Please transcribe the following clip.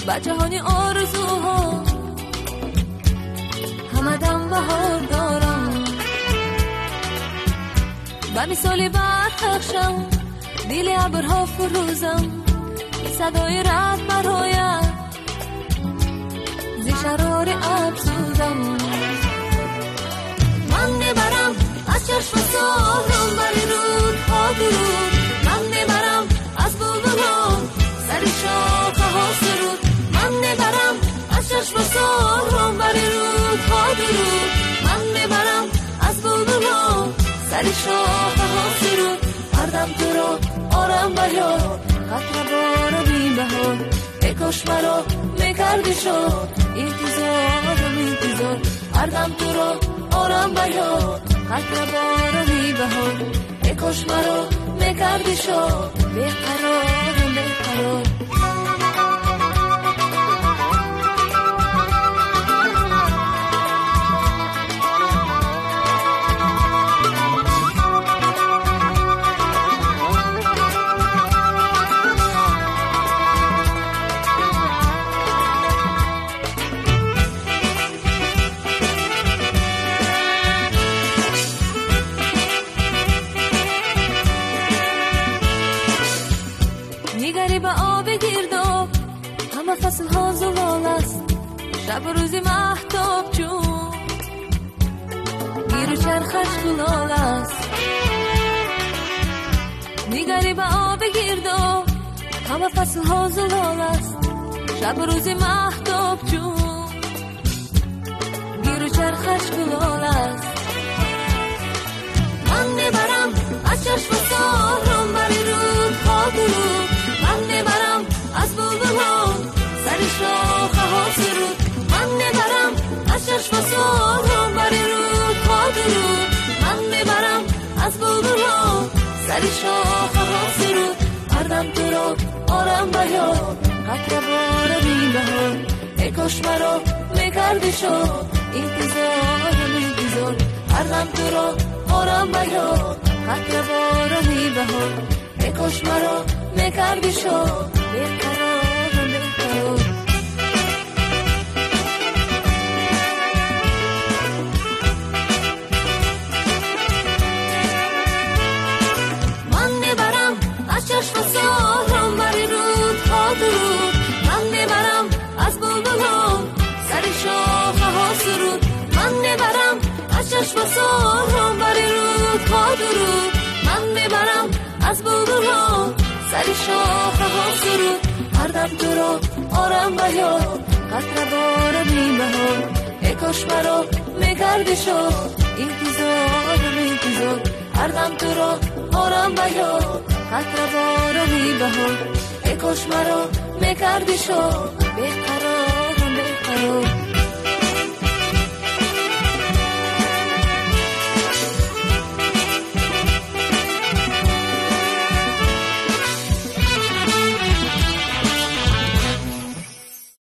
با جهانی آرزوها همدم بهار دارم، با مثالی برخشم دل ابرها فروزم، صدای رعد براید ز شرار افزودم. من نبرم از چشم سالم بر رودها درود، من نبرم از بلبلان سر شاخه ها سرود، من نبرم از چشم سالم بر رودها درود، من نبرم از بلبلان سر شاخه ها سرود. هر دم تو را آرم بیار قطره بار بی بهار، ای کاش مرا میکردی شاد انتظارم انتظار. هر دم تو را آرم بیار قطره بار بی بهار، ای کاش مرا میکردی شاد بیقرارم بیقرار. نگری به آب گرداب همه فصل ها زلال است، شب و روزی مهتاب جون گیر و چرخش گلال است. نگری به آب گرداب همه فصل ها زلال است، شب و روزی مهتاب جون گیر و چرخش گلال است. من نبرم از چشم سارم بر رودها درود، من نبرم از بلبلان سر شاخه ها سرود، من نبرم از چشم سارم بر رودها درود، من نبرم از بلبلان سر شاخه ها سرود. هر دم تو را آرم بیار قطره بار بی بهار، ای کاش مرا میکردی شاد انتظارم انتظار. هر دم تو را آرم بیار قطره بار بی بهار، ای کاش مرا میکردی شاد بیقرارم بیقرار. من نبرم از چشم سارم بر رودها درود، من نبرم از بلبلان سر شاخه ها سرود، من نبرم از چشم سارم بر رودها درود، من نبرم از بلبلان سر شاخه ها سرود. هر دم تو را آرم بیار قطره بار بی بهار، ای کاش مرا میکردی شاد انتظارم انتظار. هر دم تو را آرم بیار قطره بار بی بهار، ای کاش مرا میکردی شاد بیقرارم بیقرار.